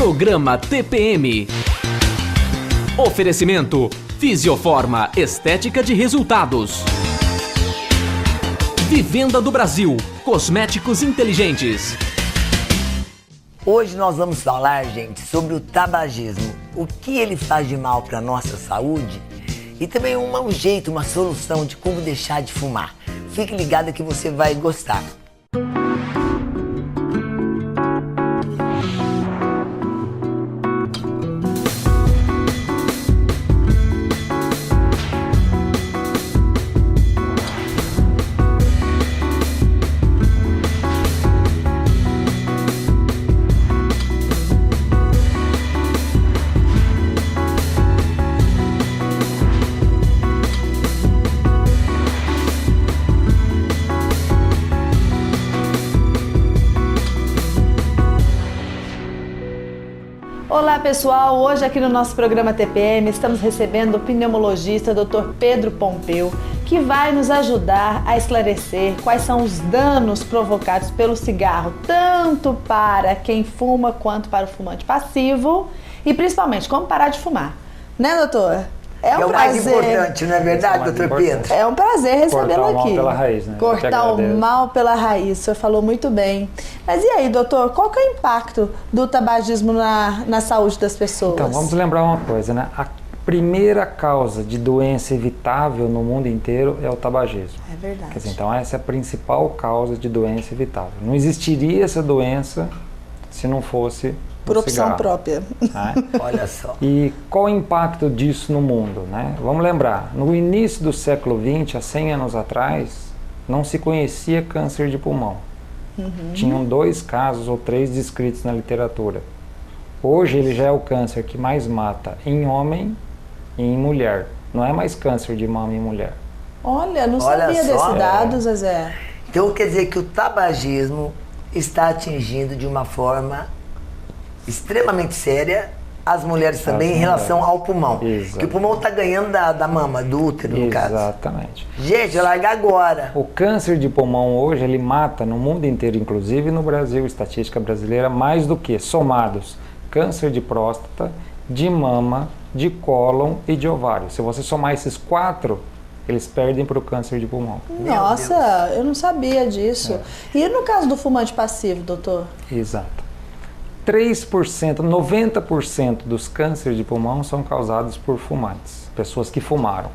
Programa TPM. Oferecimento Fisioforma Estética de Resultados. Vivenda do Brasil, cosméticos inteligentes. Hoje nós vamos falar, gente, sobre o tabagismo. O que ele faz de mal para a nossa saúde e também um jeito, uma solução de como deixar de fumar. Fique ligado que você vai gostar. Olá pessoal, hoje aqui no nosso programa TPM estamos recebendo o pneumologista Dr. Pedro Pompeu, que vai nos ajudar a esclarecer quais são os danos provocados pelo cigarro, tanto para quem fuma quanto para o fumante passivo e principalmente como parar de fumar. Né, doutor? É o mais importante, não é verdade, doutor Pedro? É um prazer recebê-lo aqui. Cortar o mal pela raiz, né? Cortar o mal pela raiz, o senhor falou muito bem. Mas e aí, doutor, qual que é o impacto do tabagismo na saúde das pessoas? Então, vamos lembrar uma coisa, né? A primeira causa de doença evitável no mundo inteiro é o tabagismo. É verdade. Quer dizer, então essa é a principal causa de doença evitável. Não existiria essa doença se não fosse por opção cigarro, própria. Né? Olha só. E qual o impacto disso no mundo, né? Vamos lembrar, no início do século XX, há 100 anos atrás, não se conhecia câncer de pulmão. Tinham 2 casos ou 3 descritos na literatura. Hoje ele já é o câncer que mais mata em homem e em mulher. Não é mais câncer de mama em mulher. Olha, não sabia desse dado, Zezé. Então quer dizer que o tabagismo está atingindo de uma forma extremamente séria as mulheres também em relação ao pulmão. Exatamente. Que o pulmão está ganhando da mama, do útero, no caso. Exatamente. Gente, larga agora. O câncer de pulmão hoje, ele mata no mundo inteiro, inclusive no Brasil, estatística brasileira, mais do que somados câncer de próstata, de mama, de cólon e de ovário. Se você somar esses 4, eles perdem para o câncer de pulmão. Nossa, eu não sabia disso. E no caso do fumante passivo, doutor? Exato. 3%, 90% dos cânceres de pulmão são causados por fumantes, pessoas que fumaram.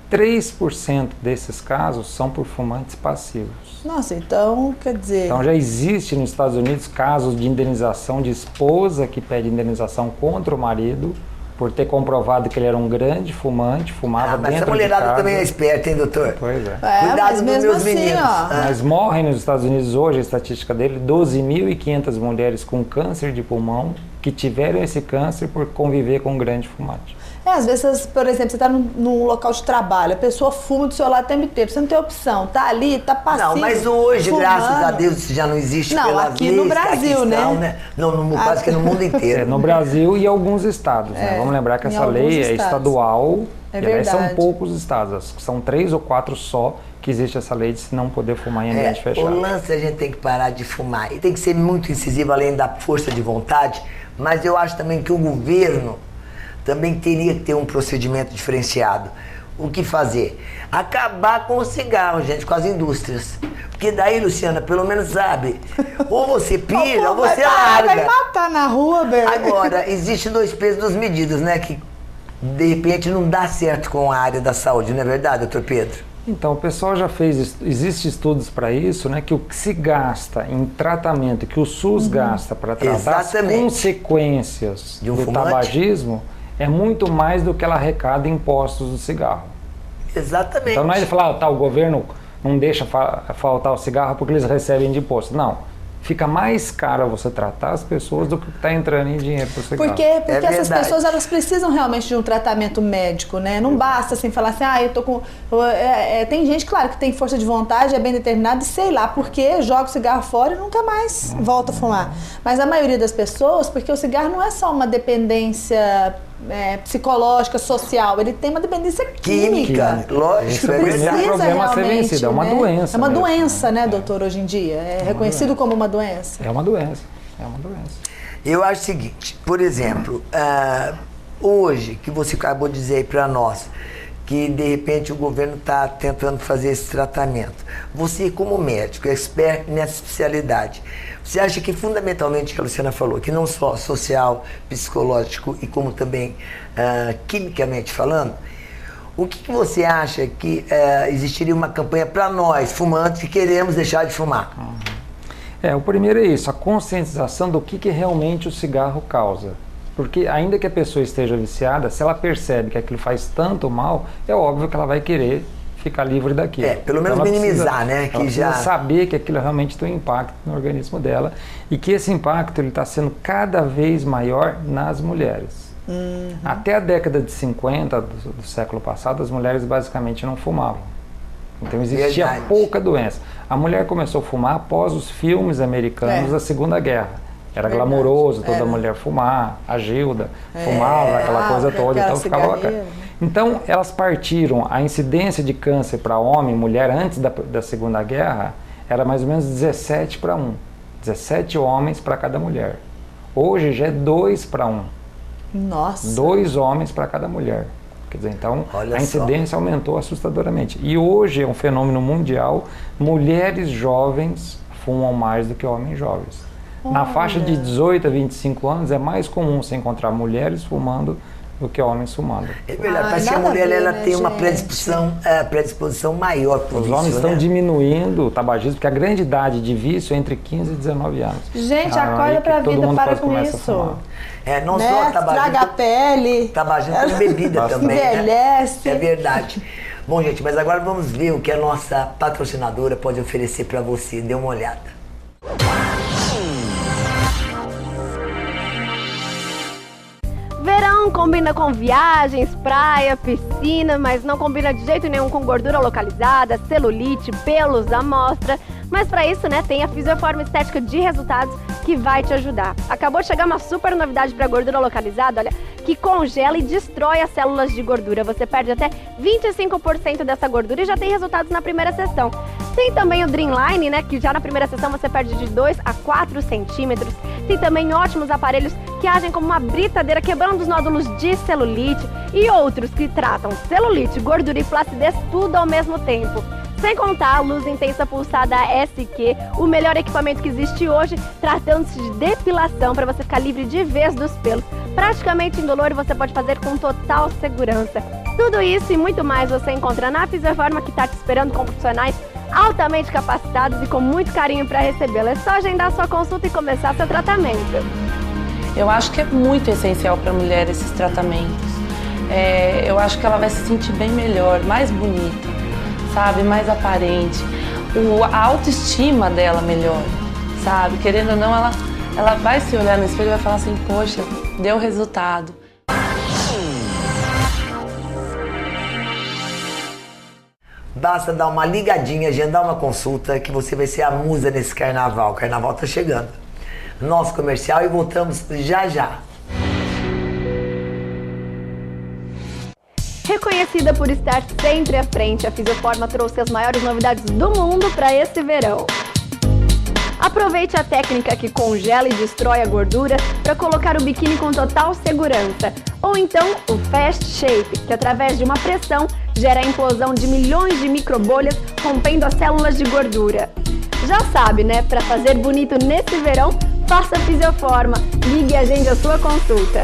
3% desses casos são por fumantes passivos. Nossa, então quer dizer... Então já existe nos Estados Unidos casos de indenização de esposa que pede indenização contra o marido por ter comprovado que ele era um grande fumante, fumava dentro de casa. Mas essa mulherada também é esperta, hein, doutor? Pois é. Cuidado dos meus meninos. Mas morrem nos Estados Unidos hoje, a estatística dele, 12.500 mulheres com câncer de pulmão que tiveram esse câncer por conviver com um grande fumante. Às vezes, por exemplo, você está num local de trabalho, a pessoa fuma do seu lado o tempo inteiro, você não tem opção, tá ali, tá passivo. Não, mas hoje, fumando. Graças a Deus, isso já não existe pelas aqui leis, no Brasil, né? Não, quase que no mundo inteiro. No Brasil e alguns estados, né? Vamos lembrar que essa lei é estadual, e são poucos estados, são 3 ou 4 só que existe essa lei de se não poder fumar em ambiente fechado. O lance a gente tem que parar de fumar, e tem que ser muito incisivo, além da força de vontade, mas eu acho também que o governo também teria que ter um procedimento diferenciado. O que fazer? Acabar com o cigarro, gente, com as indústrias. Porque daí, Luciana, pelo menos sabe, ou você pira ou você larga. Vai matar na rua, velho. Agora, existe 2 pesos, 2 medidas, né? Que de repente não dá certo com a área da saúde, não é verdade, doutor Pedro? Então, o pessoal já fez, existem estudos para isso, né? Que o que se gasta em tratamento, que o SUS gasta para tratar as consequências do tabagismo, é muito mais do que ela arrecada em impostos do cigarro. Exatamente. Então não é de falar, o governo não deixa faltar o cigarro porque eles recebem de imposto. Não. Fica mais caro você tratar as pessoas do que está entrando em dinheiro para o cigarro. Porque essas pessoas, elas precisam realmente de um tratamento médico, né? Não basta assim falar assim, eu tô com... tem gente, claro, que tem força de vontade, é bem determinada, e sei lá, porque joga o cigarro fora e nunca mais volta a fumar. Mas a maioria das pessoas, porque o cigarro não é só uma dependência psicológica, social, ele tem uma dependência química. Lógico, é o primeiro problema a ser vencido, é uma doença. É uma mesmo, doença, né, doutor, hoje em dia? É reconhecido como uma doença. É uma doença, é uma doença. Eu acho o seguinte, por exemplo, hoje, que você acabou de dizer aí para nós, que de repente o governo está tentando fazer esse tratamento. Você, como médico, expert nessa especialidade, você acha que fundamentalmente, que a Luciana falou, que não só social, psicológico e como também quimicamente falando, o que você acha que existiria uma campanha para nós, fumantes, que queremos deixar de fumar? O primeiro é isso, a conscientização do que realmente o cigarro causa. Porque ainda que a pessoa esteja viciada, se ela percebe que aquilo faz tanto mal, é óbvio que ela vai querer ficar livre daquilo. Pelo menos então minimizar, né? Ela precisa saber que aquilo realmente tem um impacto no organismo dela e que esse impacto está sendo cada vez maior nas mulheres. Até a década de 50 do século passado, as mulheres basicamente não fumavam. Então existia pouca doença. A mulher começou a fumar após os filmes americanos da Segunda Guerra. Era glamouroso toda mulher fumar, a Gilda fumava, aquela coisa toda, então ficava bacana. Então elas partiram, a incidência de câncer para homem e mulher antes da Segunda Guerra era mais ou menos 17 para 1. 17 homens para cada mulher. Hoje já é 2 para 1. Nossa! 2 homens para cada mulher. Quer dizer, então a incidência aumentou assustadoramente. E hoje é um fenômeno mundial, mulheres jovens fumam mais do que homens jovens. Na faixa de 18 a 25 anos é mais comum você encontrar mulheres fumando do que homens fumando. É verdade, parece que a mulher ela tem uma predisposição maior para o vício. Os homens estão diminuindo o tabagismo, porque a grande idade de vício é entre 15 e 19 anos. Gente, acorda pra vida, para com isso. Não só tabagismo. Estraga a pele. Tabagismo com bebida também. Envelhece. É verdade. Bom, gente, mas agora vamos ver o que a nossa patrocinadora pode oferecer para você. Dê uma olhada. Verão combina com viagens, praia, piscina, mas não combina de jeito nenhum com gordura localizada, celulite, pelos à mostra. Mas para isso, tem a Fisioforma Estética de Resultados que vai te ajudar. Acabou de chegar uma super novidade para gordura localizada, olha, que congela e destrói as células de gordura. Você perde até 25% dessa gordura e já tem resultados na primeira sessão. Tem também o Dreamline, que já na primeira sessão você perde de 2 a 4 centímetros. Tem também ótimos aparelhos que agem como uma britadeira, quebrando os nódulos de celulite, e outros que tratam celulite, gordura e flacidez tudo ao mesmo tempo. Sem contar a luz intensa pulsada SQ, o melhor equipamento que existe hoje, tratando-se de depilação para você ficar livre de vez dos pelos. Praticamente indolor, você pode fazer com total segurança. Tudo isso e muito mais você encontra na Fisioforma, que está te esperando com profissionais altamente capacitados e com muito carinho para recebê-la. É só agendar sua consulta e começar seu tratamento. Eu acho que é muito essencial para a mulher esses tratamentos. Eu acho que ela vai se sentir bem melhor, mais bonita, sabe, mais aparente. A autoestima dela melhora, sabe? Querendo ou não, ela vai se olhar no espelho e vai falar assim, poxa, deu resultado. Basta dar uma ligadinha, agendar uma consulta, que você vai ser a musa nesse carnaval. O carnaval tá chegando. Nosso comercial e voltamos já já. Reconhecida por estar sempre à frente, a Fisioforma trouxe as maiores novidades do mundo para esse verão. Aproveite a técnica que congela e destrói a gordura para colocar o biquíni com total segurança. Ou então o Fast Shape, que através de uma pressão gera a implosão de milhões de microbolhas, rompendo as células de gordura. Já sabe, para fazer bonito nesse verão, faça a Fisioforma. Ligue e agende a sua consulta.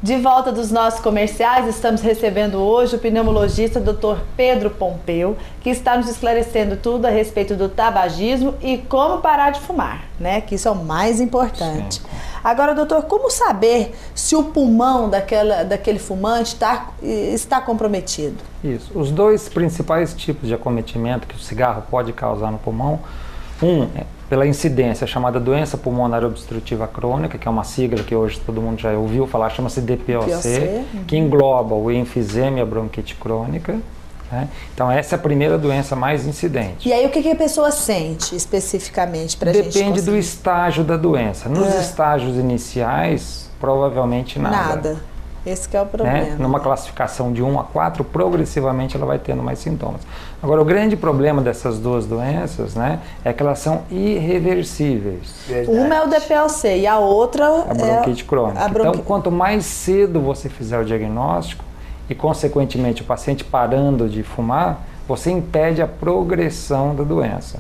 De volta dos nossos comerciais, estamos recebendo hoje o pneumologista Dr. Pedro Pompeu, que está nos esclarecendo tudo a respeito do tabagismo e como parar de fumar, que isso é o mais importante. Sim. Agora, doutor, como saber se o pulmão daquele fumante está comprometido? Isso. Os dois principais tipos de acometimento que o cigarro pode causar no pulmão, pela incidência, chamada doença pulmonar obstrutiva crônica, que é uma sigla que hoje todo mundo já ouviu falar, chama-se DPOC, que engloba o enfisema e a bronquite crônica. Então essa é a primeira doença mais incidente. E aí o que a pessoa sente especificamente para a gente conseguir? Depende do estágio da doença. Nos estágios iniciais, provavelmente nada. Esse que é o problema. Numa classificação de 1 a 4, progressivamente ela vai tendo mais sintomas. Agora, o grande problema dessas duas doenças, né, é que elas são irreversíveis. Verdade. Uma é o DPLC e a outra A bronquite crônica. a Então, quanto mais cedo você fizer o diagnóstico e, consequentemente, o paciente parando de fumar, você impede a progressão da doença.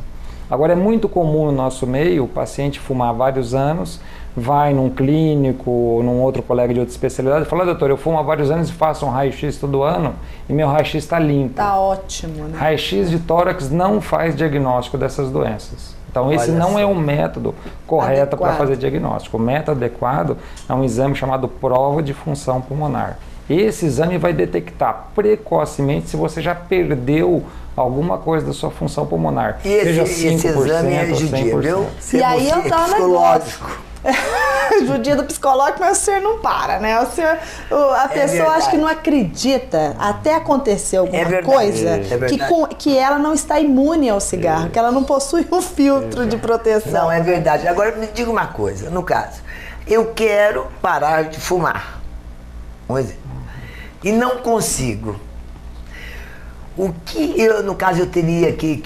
Agora, é muito comum no nosso meio o paciente fumar há vários anos, vai num clínico ou num outro colega de outra especialidade e fala: doutor, eu fumo há vários anos e faço um raio-x todo ano e meu raio-x está limpo. Tá ótimo, né? Raio-x de tórax não faz diagnóstico dessas doenças. Então, esse Olha não só. é o método correto para Adequado. fazer diagnóstico. O método adequado é um exame chamado prova de função pulmonar. Esse exame vai detectar precocemente se você já perdeu alguma coisa da sua função pulmonar. E seja esse 5% exame é ou judia, 100%. viu? E aí eu tava psicológico. Judia do psicológico, mas o senhor não para, né? O senhor, a pessoa verdade. acho que não acredita até acontecer alguma É verdade. coisa É verdade. que ela não está imune ao cigarro, que ela não possui um filtro de proteção. Não, é verdade. Agora me diga uma coisa, no caso, eu quero parar de fumar. Um exemplo. E não consigo. O que eu, no caso, eu teria que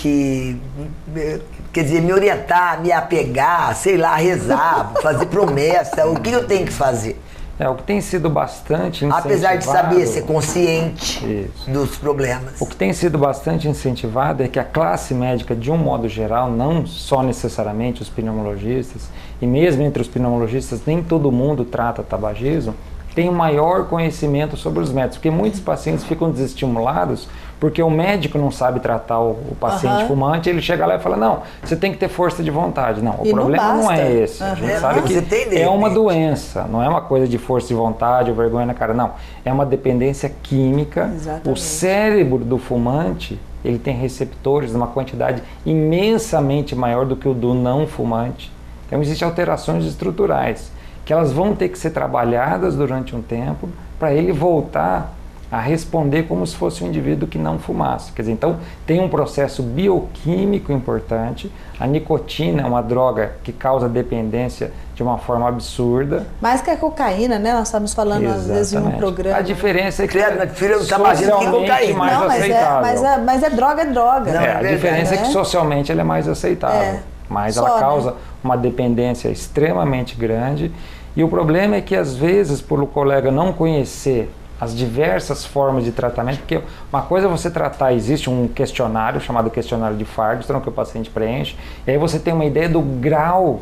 quer dizer, me orientar, me apegar, sei lá, rezar, fazer promessa, o que eu tenho que fazer? O que tem sido bastante incentivado... Apesar de saber ser consciente Isso. dos problemas. O que tem sido bastante incentivado é que a classe médica, de um modo geral, não só necessariamente os pneumologistas, e mesmo entre os pneumologistas, nem todo mundo trata tabagismo, tem um maior conhecimento sobre os métodos, porque muitos pacientes ficam desestimulados porque o médico não sabe tratar o paciente fumante, ele chega lá e fala: não, você tem que ter força de vontade. Não, o E não problema não basta. é esse. A gente sabe Não, que você tem de é uma repente. doença, não é uma coisa de força de vontade ou vergonha na cara, não. É uma dependência química. Exatamente. O cérebro do fumante, ele tem receptores numa quantidade imensamente maior do que o do não fumante. Então existem alterações estruturais que elas vão ter que ser trabalhadas durante um tempo para ele voltar a responder como se fosse um indivíduo que não fumasse. Quer dizer, então tem um processo bioquímico importante. A nicotina é uma droga que causa dependência de uma forma absurda. Mais que a cocaína, né? Nós estamos falando às vezes em um Exatamente. programa. A diferença é que Criado na filha do tabagismo que socialmente cocaína. mais Não, aceitável. mas é droga, é droga. Não, A é verdade, diferença é que né? socialmente ela é mais aceitável, mas Só, ela né? causa uma dependência extremamente grande. E o problema é que, às vezes, por o colega não conhecer as diversas formas de tratamento, porque uma coisa é você tratar, existe um questionário chamado questionário de Ferguson, que o paciente preenche, e aí você tem uma ideia do grau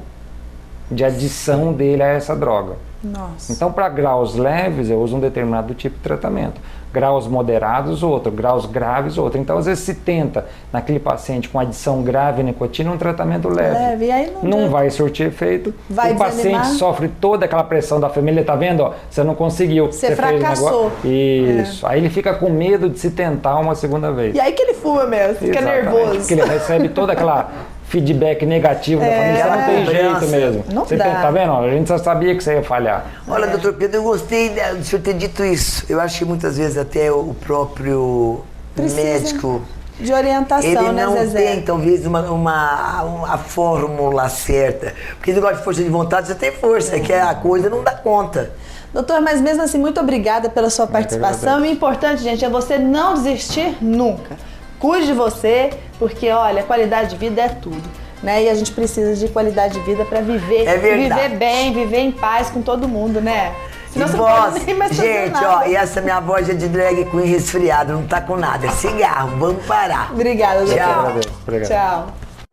de adição dele a essa droga. Nossa. Então, para graus leves, eu uso um determinado tipo de tratamento. Graus moderados, outro. Graus graves, outro. Então, às vezes, se tenta, naquele paciente com adição grave de nicotina, um tratamento leve. E aí Não vai surtir efeito. Vai o paciente desanimar. sofre toda aquela pressão da família. Tá vendo? Ó, você não conseguiu. Você fez o fracassou. negócio. Isso. Aí ele fica com medo de se tentar uma segunda vez. E aí que ele fuma mesmo, fica Exatamente, nervoso. Porque ele recebe toda aquela feedback negativo da família. Você não tem cobrança. jeito mesmo. Não Você dá. tá vendo? A gente só sabia que você ia falhar. Olha, doutor Pedro, eu gostei do senhor ter dito isso. Eu acho que muitas vezes até o próprio Precisa médico, de orientação, ele né, não Zezé? tem, talvez, a fórmula certa. Porque esse negócio de força de vontade, você tem força, é que a coisa não dá conta. Doutor, mas mesmo assim, muito obrigada pela sua participação. agradeço. E o importante, gente, é você não desistir nunca. Cuide de você, porque, olha, qualidade de vida é tudo. Né? E a gente precisa de qualidade de vida para viver. É verdade. Viver bem, viver em paz com todo mundo, né? Senão E você não voz, pode nem mais fazer gente, nada. ó, e essa minha voz é de drag queen resfriada, não tá com nada, é cigarro, vamos parar. Obrigada, doutor. Tchau. Agradeço. Obrigado.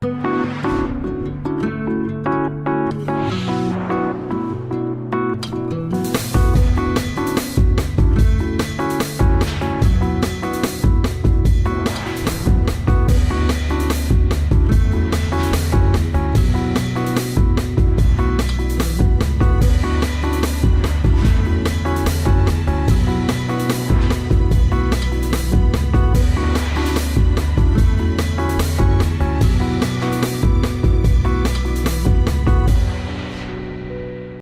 Tchau.